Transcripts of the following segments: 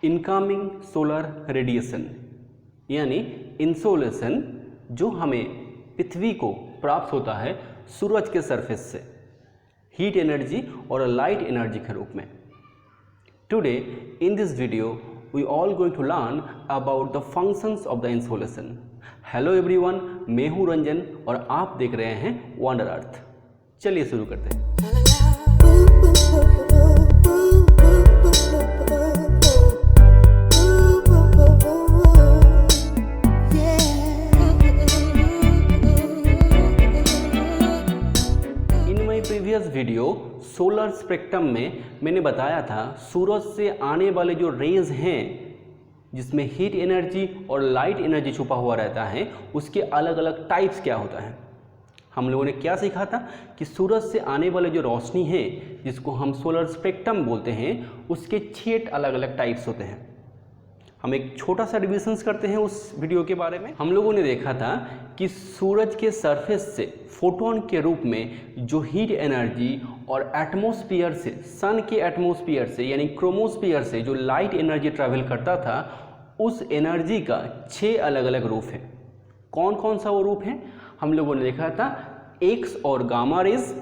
Incoming solar radiation यानी insolation जो हमें पृथ्वी को प्राप्त होता है सूरज के सरफेस से हीट एनर्जी और लाइट एनर्जी के रूप में। Today in this video we all going to learn about the functions of the insolation. Hello everyone, मैं हूं रंजन और आप देख रहे हैं वंडर अर्थ। चलिए शुरू करते हैं। प्रीवियस वीडियो सोलर स्पेक्ट्रम में मैंने बताया था सूरज से आने वाले जो रेज हैं जिसमें हीट एनर्जी और लाइट एनर्जी छुपा हुआ रहता है उसके अलग अलग टाइप्स क्या होता है। हम लोगों ने क्या सीखा था कि सूरज से आने वाले जो रोशनी है जिसको हम सोलर स्पेक्ट्रम बोलते हैं उसके 6 अलग अलग टाइप्स होते हैं। हम एक छोटा सा रिविजन्स करते हैं उस वीडियो के बारे में। हम लोगों ने देखा था कि सूरज के सरफेस से फोटोन के रूप में जो हीट एनर्जी और एटमॉस्फेयर से सन के एटमॉस्फेयर से यानी क्रोमोस्फेयर से जो लाइट एनर्जी ट्रैवल करता था उस एनर्जी का 6 अलग अलग रूप है। कौन कौन सा वो रूप है हम लोगों ने देखा था। एक्स और gamma rays,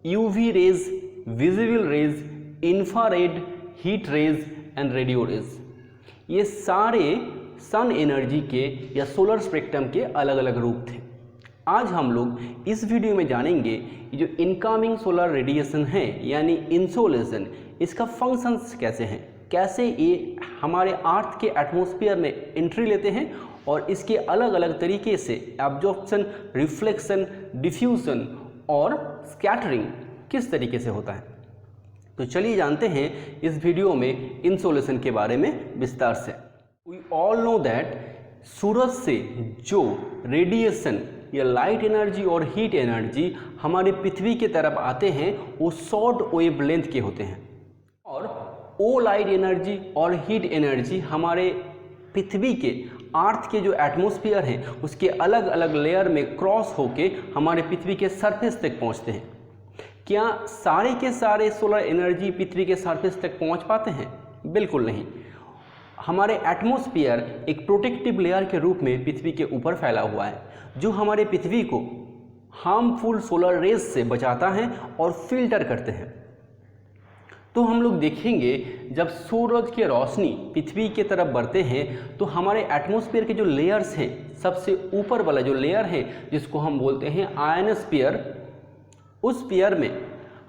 UV rays, visible rays, infrared, heat rays and radio rays, ये सारे सन एनर्जी के या सोलर स्पेक्ट्रम के अलग अलग रूप थे। आज हम लोग इस वीडियो में जानेंगे जो इनकमिंग सोलर रेडिएशन है यानी इंसोलेशन, इसका फंक्शंस कैसे हैं, कैसे ये हमारे अर्थ के एटमॉस्फेयर में एंट्री लेते हैं और इसके अलग अलग तरीके से एब्जॉर्प्शन, रिफ्लेक्शन, डिफ्यूजन और स्कैटरिंग किस तरीके से होता है। तो चलिए जानते हैं इस वीडियो में इंसोलेशन के बारे में विस्तार से। वी ऑल नो दैट सूरज से जो रेडिएशन या लाइट एनर्जी और हीट एनर्जी हमारे पृथ्वी की तरफ आते हैं वो शॉर्ट वेव लेंथ के होते हैं और वो लाइट एनर्जी और हीट एनर्जी हमारे पृथ्वी के अर्थ के जो एटमॉस्फेयर है उसके अलग अलग लेयर में क्रॉस होके हमारे पृथ्वी के सरफेस तक पहुंचते हैं। क्या सारे के सारे सोलर एनर्जी पृथ्वी के सरफेस तक पहुंच पाते हैं? बिल्कुल नहीं। हमारे एटमॉस्फेयर एक प्रोटेक्टिव लेयर के रूप में पृथ्वी के ऊपर फैला हुआ है जो हमारे पृथ्वी को हार्मफुल सोलर रेज से बचाता है और फिल्टर करते हैं। तो हम लोग देखेंगे जब सूरज की रोशनी पृथ्वी की तरफ बढ़ते हैं तो हमारे एटमॉस्फेयर के जो लेयर्स हैं सबसे ऊपर वाला जो लेयर है जिसको हम बोलते हैं आयनोस्फीयर, उस स्फीयर में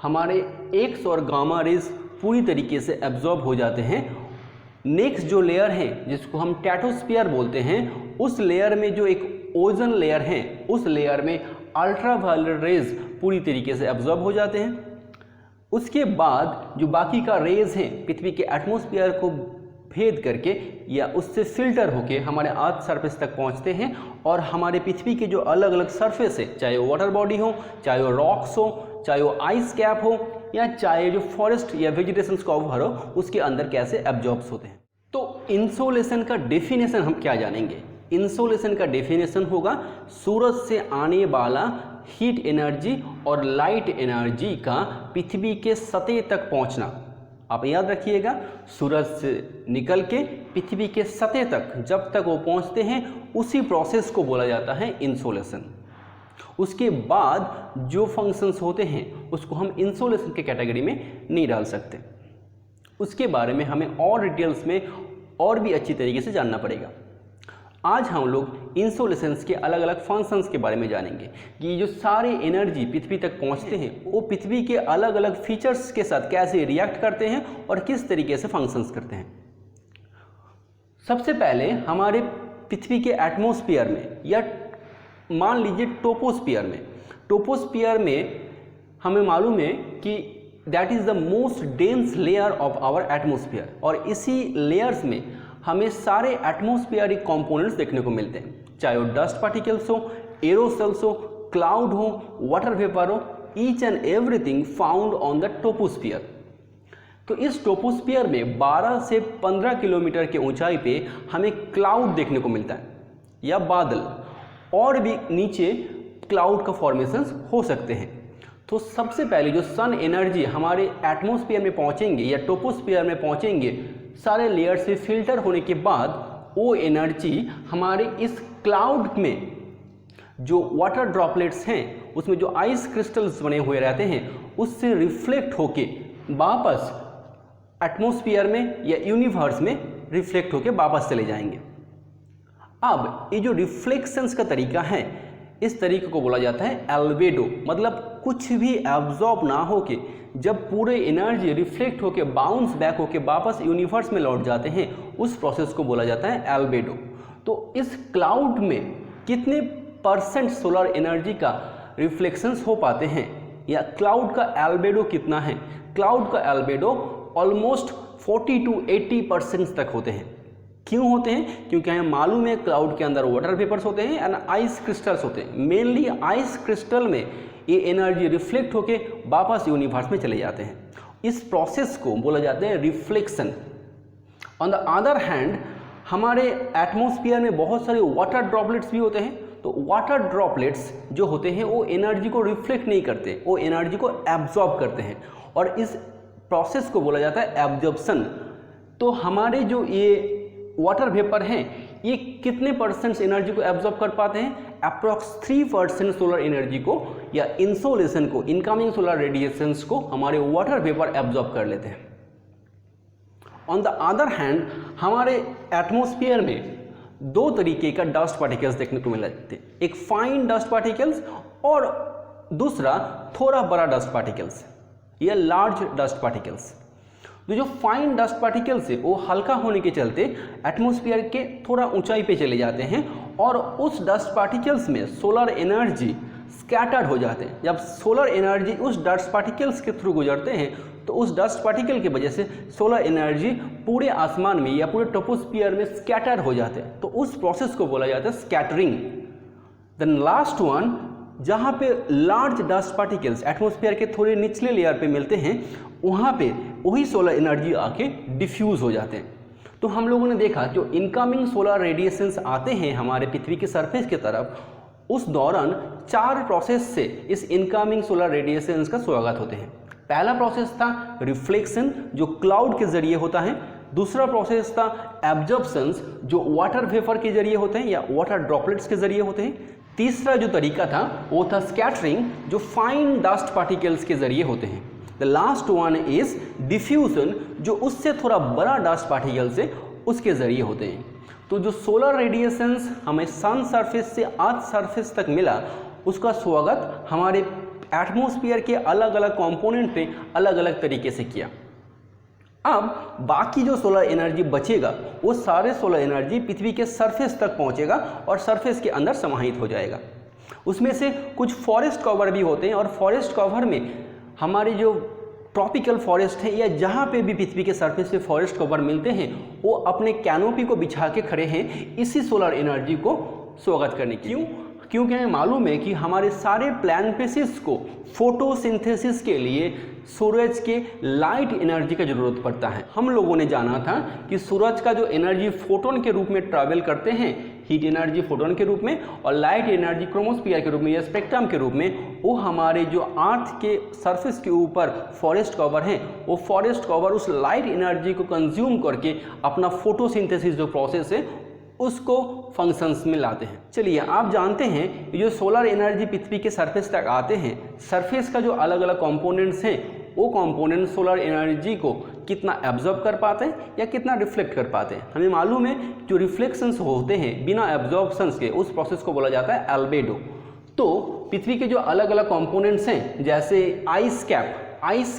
हमारे एक्स और गामा रेज पूरी तरीके से एब्जॉर्ब हो जाते हैं। नेक्स्ट जो लेयर है जिसको हम स्ट्रेटोस्फीयर बोलते हैं उस लेयर में जो एक ओजोन लेयर है उस लेयर में अल्ट्रावायलेट रेज पूरी तरीके से एब्जॉर्ब हो जाते हैं। उसके बाद जो बाकी का रेज है पृथ्वी के एटमॉस्फेयर को भेद करके या उससे फिल्टर होके हमारे अर्थ सरफेस तक पहुंचते हैं और हमारे पृथ्वी के जो अलग अलग सरफेस है, चाहे वो वाटर बॉडी हो, चाहे वो रॉक्स हो, चाहे वो आइस कैप हो या चाहे जो फॉरेस्ट या वेजिटेशन कवर हो, उसके अंदर कैसे एब्जॉर्ब्स होते हैं। तो इंसोलेशन का डेफिनेशन हम क्या जानेंगे। इंसोलेशन का डेफिनेशन होगा सूरज से आने वाला हीट एनर्जी और लाइट एनर्जी का पृथ्वी के सतह तक पहुंचना। आप याद रखिएगा, सूरज से निकल के पृथ्वी के सतह तक जब तक वो पहुंचते हैं उसी प्रोसेस को बोला जाता है इंसोलेशन। उसके बाद जो फंक्शंस होते हैं उसको हम इंसोलेशन के कैटेगरी में नहीं डाल सकते। उसके बारे में हमें और डिटेल्स में और भी अच्छी तरीके से जानना पड़ेगा। आज हम लोग इंसोलेशंस के अलग अलग फंक्शंस के बारे में जानेंगे कि जो सारे एनर्जी पृथ्वी तक पहुंचते हैं वो पृथ्वी के अलग अलग फीचर्स के साथ कैसे रिएक्ट करते हैं और किस तरीके से फंक्शंस करते हैं। सबसे पहले हमारे पृथ्वी के एटमॉस्फेयर में या मान लीजिए टोपोस्फियर में हमें मालूम है कि that is the most dense layer of our atmosphere और इसी लेयर्स में हमें सारे एटमॉस्फेयरिक कंपोनेंट्स देखने को मिलते हैं, चाहे वो डस्ट पार्टिकल्स हो, एरोसल्स हो, क्लाउड हो, वाटर वेपर हो, each and everything found on the troposphere. तो इस टोपोस्फियर में 12 से 15 किलोमीटर के ऊंचाई पे हमें क्लाउड देखने को मिलता है या बादल, और भी नीचे क्लाउड का फॉर्मेशंस हो सकते हैं। तो सबसे पहले जो सन एनर्जी हमारे एटमॉस्फेयर में पहुंचेंगे या टोपोस्फियर में पहुंचेंगे सारे लेयर से फिल्टर होने के बाद वो एनर्जी हमारे इस क्लाउड में जो वाटर ड्रॉपलेट्स हैं, उसमें जो आइस क्रिस्टल्स बने हुए रहते हैं, उससे रिफ्लेक्ट होके वापस एटमॉस्फेयर में या यूनिवर्स में रिफ्लेक्ट होके वापस चले जाएंगे। अब ये जो रिफ्लेक्शंस का तरीका है, इस तरीके को बोला जाता है एल्बेडो। मतलब कुछ भी एब्जॉर्ब ना होके जब पूरे एनर्जी रिफ्लेक्ट होके बाउंस बैक होके वापस यूनिवर्स में लौट जाते हैं, उस प्रोसेस को बोला जाता है एल्बेडो। तो इस क्लाउड में कितने % सोलर एनर्जी का रिफ्लेक्शंस हो पाते हैं या क्लाउड का एल्बेडो कितना है? क्लाउड का एल्बेडो ऑलमोस्ट 40 to 80% तक होते हैं। क्यों होते हैं? क्योंकि हमें मालूम है क्लाउड के अंदर वाटर वेपर्स होते हैं एंड आइस क्रिस्टल्स होते हैं। मेनली आइस क्रिस्टल में ये एनर्जी रिफ्लेक्ट होके वापस यूनिवर्स में चले जाते हैं। इस प्रोसेस को बोला जाता है reflection. On the other hand हमारे एटमॉस्फेयर में बहुत सारे वाटर ड्रॉपलेट्स भी होते हैं। तो वाटर ड्रॉपलेट्स जो होते हैं वो एनर्जी को रिफ्लेक्ट नहीं करते, वो एनर्जी को एब्जॉर्ब करते हैं और इस प्रोसेस को बोला जाता है एब्जॉर्प्शन। तो हमारे जो ये वाटर वेपर हैं, ये कितने % एनर्जी को एब्जॉर्ब कर पाते हैं? अप्रॉक्स 3% सोलर एनर्जी को या इंसोलेशन को, इनकमिंग सोलर रेडिएशंस को हमारे वाटर वेपर एब्जॉर्ब कर लेते हैं। ऑन द अदर हैंड हमारे एटमॉस्फेयर में दो तरीके का डस्ट पार्टिकल्स देखने को मिलते हैं, एक फाइन डस्ट पार्टिकल्स और दूसरा थोड़ा बड़ा डस्ट पार्टिकल्स या लार्ज डस्ट पार्टिकल्स। तो जो फाइन डस्ट पार्टिकल्स है वो हल्का होने के चलते एटमॉस्फेयर के थोड़ा ऊंचाई पे चले जाते हैं और उस डस्ट पार्टिकल्स में सोलर एनर्जी स्कैटर्ड हो जाते हैं। जब सोलर एनर्जी उस डस्ट पार्टिकल्स के थ्रू गुजरते हैं तो उस डस्ट पार्टिकल की वजह से सोलर एनर्जी पूरे आसमान में या पूरे ट्रोपोस्फियर में स्कैटर हो जाते हैं। तो उस प्रोसेस को बोला जाता है स्कैटरिंग। देन लास्ट वन, जहाँ पे लार्ज डस्ट पार्टिकल्स एटमॉस्फेयर के थोड़े निचले लेयर पे मिलते हैं, वहाँ पे वही सोलर एनर्जी आके डिफ्यूज़ हो जाते हैं। तो हम लोगों ने देखा जो इनकमिंग सोलर रेडिएशंस आते हैं हमारे पृथ्वी के सरफेस की तरफ, उस दौरान 4 प्रोसेस से इस इनकमिंग सोलर रेडिएशंस का स्वागत होते हैं। पहला प्रोसेस था रिफ्लेक्शन जो क्लाउड के जरिए होता है। दूसरा प्रोसेस था एब्जॉर्प्शंस जो वाटर वेपर के जरिए होते हैं या वाटर ड्रॉपलेट्स के जरिए होते हैं। तीसरा जो तरीका था वो था स्कैटरिंग जो फाइन डस्ट पार्टिकल्स के जरिए होते हैं। The last one is diffusion जो उससे थोड़ा बड़ा डस्ट पार्टिकल से उसके जरिए होते हैं। तो जो सोलर रेडिएशंस हमें सन सरफेस से अर्थ सरफेस तक मिला, उसका स्वागत हमारे एटमॉस्फेयर के अलग अलग कंपोनेंट ने अलग अलग तरीके से किया। अब बाकी जो सोलर एनर्जी बचेगा वो सारे सोलर एनर्जी पृथ्वी के सरफेस तक पहुंचेगा और सरफेस के अंदर समाहित हो जाएगा। उसमें से कुछ फॉरेस्ट कवर भी होते हैं और फॉरेस्ट कवर में हमारे जो ट्रॉपिकल फॉरेस्ट है या जहाँ पे भी पृथ्वी के सरफेस पे फॉरेस्ट कवर मिलते हैं, वो अपने कैनोपी को बिछा के खड़े हैं इसी सोलर एनर्जी को स्वागत करने के लिए। क्योंकि हमें मालूम है कि हमारे सारे प्लांट स्पीशीज को फोटोसिंथेसिस के लिए सूरज के लाइट एनर्जी का ज़रूरत पड़ता है। हम लोगों ने जाना था कि सूरज का जो एनर्जी फोटोन के रूप में ट्रैवल करते हैं, हीट एनर्जी फोटोन के रूप में और लाइट एनर्जी क्रोमोस्फीयर के रूप में या स्पेक्ट्रम के रूप में, वो हमारे जो अर्थ के सरफेस के ऊपर फॉरेस्ट कवर हैं, वो फॉरेस्ट कवर उस लाइट एनर्जी को कंज्यूम करके अपना फोटोसिंथेसिस जो प्रोसेस है उसको फंक्शंस में लाते हैं। चलिए आप जानते हैं जो सोलर एनर्जी पृथ्वी के सरफेस तक आते हैं, सरफेस का जो अलग अलग कंपोनेंट्स हैं वो कंपोनेंट सोलर एनर्जी को कितना एब्जॉर्ब कर पाते हैं या कितना रिफ्लेक्ट कर पाते हैं। हमें मालूम है जो रिफ्लेक्शंस होते हैं बिना एब्जॉर्प्शंस के, उस प्रोसेस को बोला जाता है एल्बेडो। तो पृथ्वी के जो अलग अलग कंपोनेंट्स हैं जैसे आइस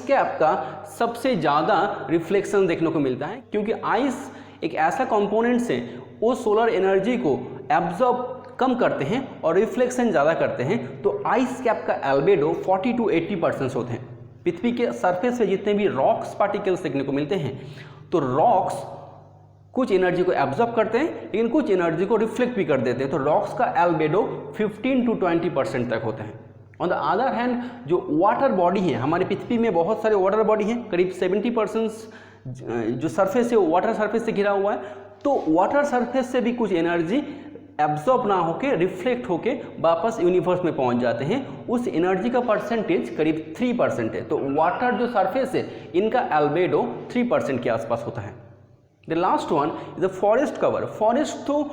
कैप का सबसे ज़्यादा रिफ्लेक्शन देखने को मिलता है, क्योंकि आइस एक ऐसा कंपोनेंट्स है वो सोलर एनर्जी को एब्जॉर्ब कम करते हैं और रिफ्लेक्शन ज़्यादा करते हैं। तो आइस कैप का एल्बेडो 40 to 80% होते हैं। पृथ्वी के सरफेस पे जितने भी रॉक्स पार्टिकल्स देखने को मिलते हैं, तो रॉक्स कुछ एनर्जी को एब्जॉर्ब करते हैं लेकिन कुछ एनर्जी को रिफ्लेक्ट भी कर देते हैं। तो रॉक्स का एल्बेडो 15 to 20% तक होते हैं। ऑन द अदर हैंड जो वाटर बॉडी है, हमारे पृथ्वी में बहुत सारे वाटर बॉडी हैं, करीब 70% जो सरफेस है वो वाटर सरफेस से घिरा हुआ है। तो वाटर सरफेस से भी कुछ एनर्जी एब्जॉर्ब ना होके रिफ्लेक्ट होके वापस यूनिवर्स में पहुंच जाते हैं। उस एनर्जी का परसेंटेज करीब 3% है। तो वाटर जो सरफेस है इनका एल्बेडो 3% के आसपास होता है। The last one is the forest cover. Forest तो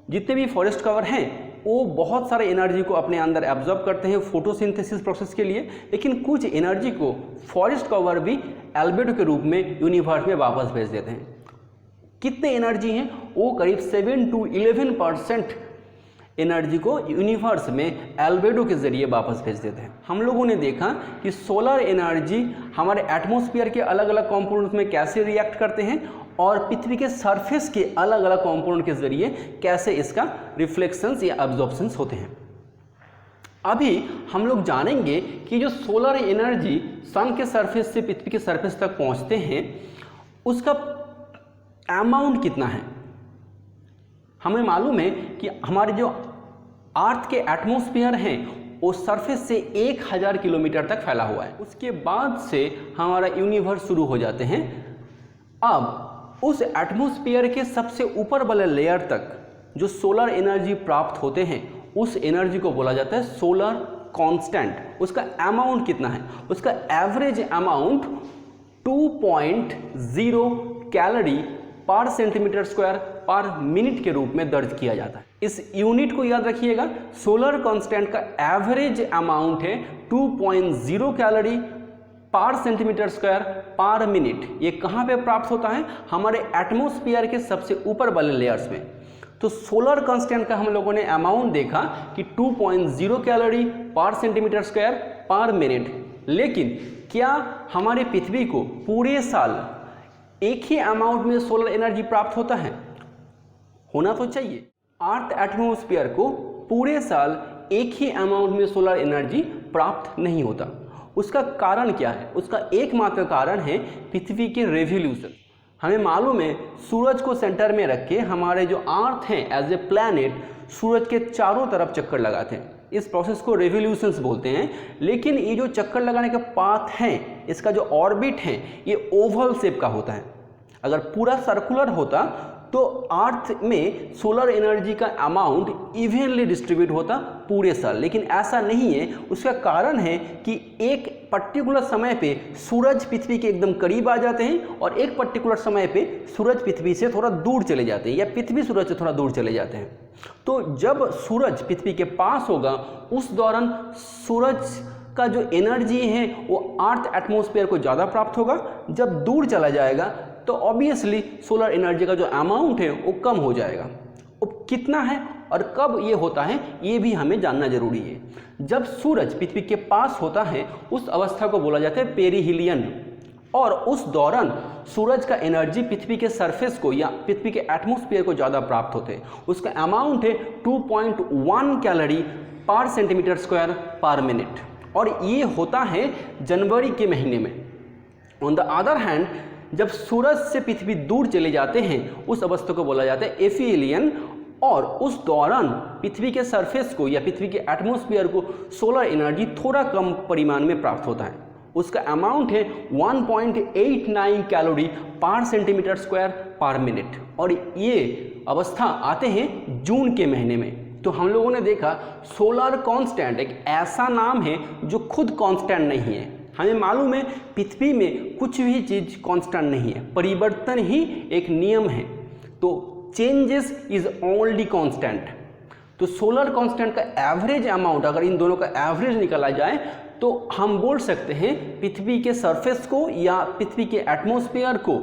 जितने भी फॉरेस्ट कवर हैं वो बहुत सारे एनर्जी को अपने अंदर एब्जॉर्ब करते हैं फोटोसिंथेसिस प्रोसेस के लिए, लेकिन कुछ एनर्जी को फॉरेस्ट कवर भी एल्बेडो के रूप में यूनिवर्स में वापस भेज देते हैं। कितने एनर्जी हैं? वो करीब 7 to 11% एनर्जी को यूनिवर्स में एल्बेडो के जरिए वापस भेज देते हैं। हम लोगों ने देखा कि सोलर एनर्जी हमारे एटमॉस्फेयर के अलग अलग कंपोनेंट्स में कैसे रिएक्ट करते हैं और पृथ्वी के सरफेस के अलग अलग कंपोनेंट के जरिए कैसे इसका रिफ्लेक्शंस या एब्जॉर्प्शंस होते हैं। अभी हम लोग जानेंगे कि जो सोलर एनर्जी सन के सरफेस से पृथ्वी के सरफेस तक पहुंचते हैं उसका अमाउंट कितना है। हमें मालूम है कि हमारे जो अर्थ के एटमॉस्फेयर हैं वो सरफेस से 1000 किलोमीटर तक फैला हुआ है। उसके बाद से हमारा यूनिवर्स शुरू हो जाते हैं। अब उस एटमॉस्फेयर के सबसे ऊपर वाले लेयर तक जो सोलर एनर्जी प्राप्त होते हैं उस एनर्जी को बोला जाता है सोलर कांस्टेंट। उसका अमाउंट कितना है? उसका एवरेज अमाउंट 2.0 कैलोरी पर सेंटीमीटर स्क्वायर पर मिनट के रूप में दर्ज किया जाता है। इस यूनिट को याद रखिएगा, सोलर कांस्टेंट का एवरेज अमाउंट है 2.0 कैलोरी पर सेंटीमीटर स्क्वायर पर मिनट। ये कहाँ पे प्राप्त होता है? हमारे एटमॉस्फेयर के सबसे ऊपर वाले लेयर्स में। तो सोलर कांस्टेंट का हम लोगों ने अमाउंट देखा कि 2.0 कैलोरी पर सेंटीमीटर स्क्वायर पर मिनट। लेकिन क्या हमारे पृथ्वी को पूरे साल एक ही अमाउंट में सोलर एनर्जी प्राप्त होता है? होना तो चाहिए। अर्थ एटमॉस्फेयर को पूरे साल एक ही अमाउंट में सोलर एनर्जी प्राप्त नहीं होता। उसका कारण क्या है? उसका एकमात्र कारण है पृथ्वी के रेवोल्यूशन। हमें मालूम है सूरज को सेंटर में रख के हमारे जो अर्थ हैं एज ए प्लैनेट सूरज के चारों तरफ चक्कर लगाते हैं। इस प्रोसेस को रेवोल्यूशंस बोलते हैं। लेकिन ये जो चक्कर लगाने का पाथ है, इसका जो ऑर्बिट है, ये ओवल शेप का होता है। अगर पूरा सर्कुलर होता तो अर्थ में सोलर एनर्जी का अमाउंट इवनली डिस्ट्रीब्यूट होता पूरे साल, लेकिन ऐसा नहीं है। उसका कारण है कि एक पर्टिकुलर समय पे सूरज पृथ्वी के एकदम करीब आ जाते हैं और एक पर्टिकुलर समय पे सूरज पृथ्वी से थोड़ा दूर चले जाते हैं या पृथ्वी सूरज से थोड़ा दूर चले जाते हैं। तो जब सूरज पृथ्वी के पास होगा उस दौरान सूरज का जो एनर्जी है वो अर्थ एटमॉस्फेयर को ज़्यादा प्राप्त होगा। जब दूर चला जाएगा तो ऑब्वियसली सोलर एनर्जी का जो अमाउंट है वो कम हो जाएगा। अब कितना है और कब ये होता है ये भी हमें जानना जरूरी है। जब सूरज पृथ्वी के पास होता है उस अवस्था को बोला जाता है पेरिहिलियन, और उस दौरान सूरज का एनर्जी पृथ्वी के सरफेस को या पृथ्वी के एटमॉस्फेयर को ज़्यादा प्राप्त होते हैं। उसका अमाउंट है 2.1 कैलोरी पर सेंटीमीटर स्क्वायर पर मिनट, और ये होता है जनवरी के महीने में। ऑन द अदर हैंड जब सूरज से पृथ्वी दूर चले जाते हैं उस अवस्था को बोला जाता है एफिलियन, और उस दौरान पृथ्वी के सरफेस को या पृथ्वी के एटमॉस्फेयर को सोलर एनर्जी थोड़ा कम परिमाण में प्राप्त होता है। उसका अमाउंट है 1.89 कैलोरी पर सेंटीमीटर स्क्वायर पर मिनट, और ये अवस्था आते हैं जून के महीने में। तो हम लोगों ने देखा सोलर कांस्टेंट एक ऐसा नाम है जो खुद कांस्टेंट नहीं है। हमें मालूम है पृथ्वी में कुछ भी चीज़ कांस्टेंट नहीं है, परिवर्तन ही एक नियम है। तो चेंजेस इज ओनली कांस्टेंट। तो सोलर कांस्टेंट का एवरेज अमाउंट अगर इन दोनों का एवरेज निकाला जाए तो हम बोल सकते हैं पृथ्वी के सरफेस को या पृथ्वी के एटमॉस्फेयर को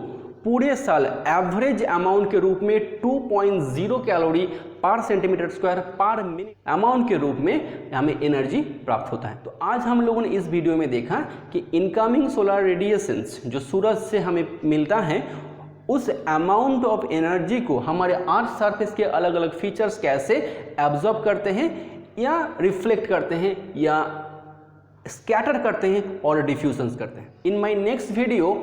पूरे साल एवरेज अमाउंट के रूप में 2.0 कैलोरी पर सेंटीमीटर स्क्वायर पर मिनट अमाउंट के रूप में हमें एनर्जी प्राप्त होता है। तो आज हम लोगों ने इस वीडियो में देखा कि इनकमिंग सोलर रेडिएशंस जो सूरज से हमें मिलता है उस अमाउंट ऑफ एनर्जी को हमारे अर्थ सरफेस के अलग अलग फीचर्स कैसे एब्जॉर्ब करते हैं या रिफ्लेक्ट करते हैं या स्कैटर करते हैं और डिफ्यूजन्स करते हैं। In my next video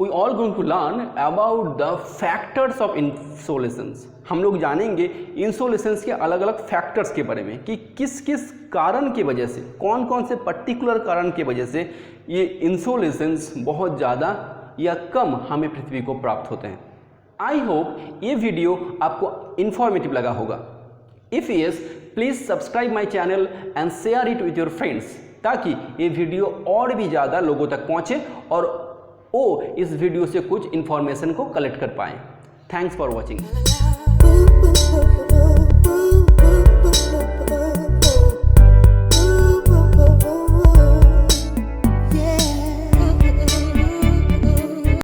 we all going to learn about the factors of insolations। हम लोग जानेंगे इंसोलेशंस के अलग अलग फैक्टर्स के बारे में कि किस किस कारण की वजह से, कौन कौन से पर्टिकुलर कारण की वजह से ये इंसोलेशंस बहुत ज़्यादा या कम हमें पृथ्वी को प्राप्त होते हैं। आई होप ये वीडियो आपको इन्फॉर्मेटिव लगा होगा। If yes please subscribe my channel and share it with your friends, ताकि ये वीडियो और भी ज़्यादा लोगों तक पहुँचे और वो इस वीडियो से कुछ इन्फॉर्मेशन को कलेक्ट कर पाएँ। Thanks for watching.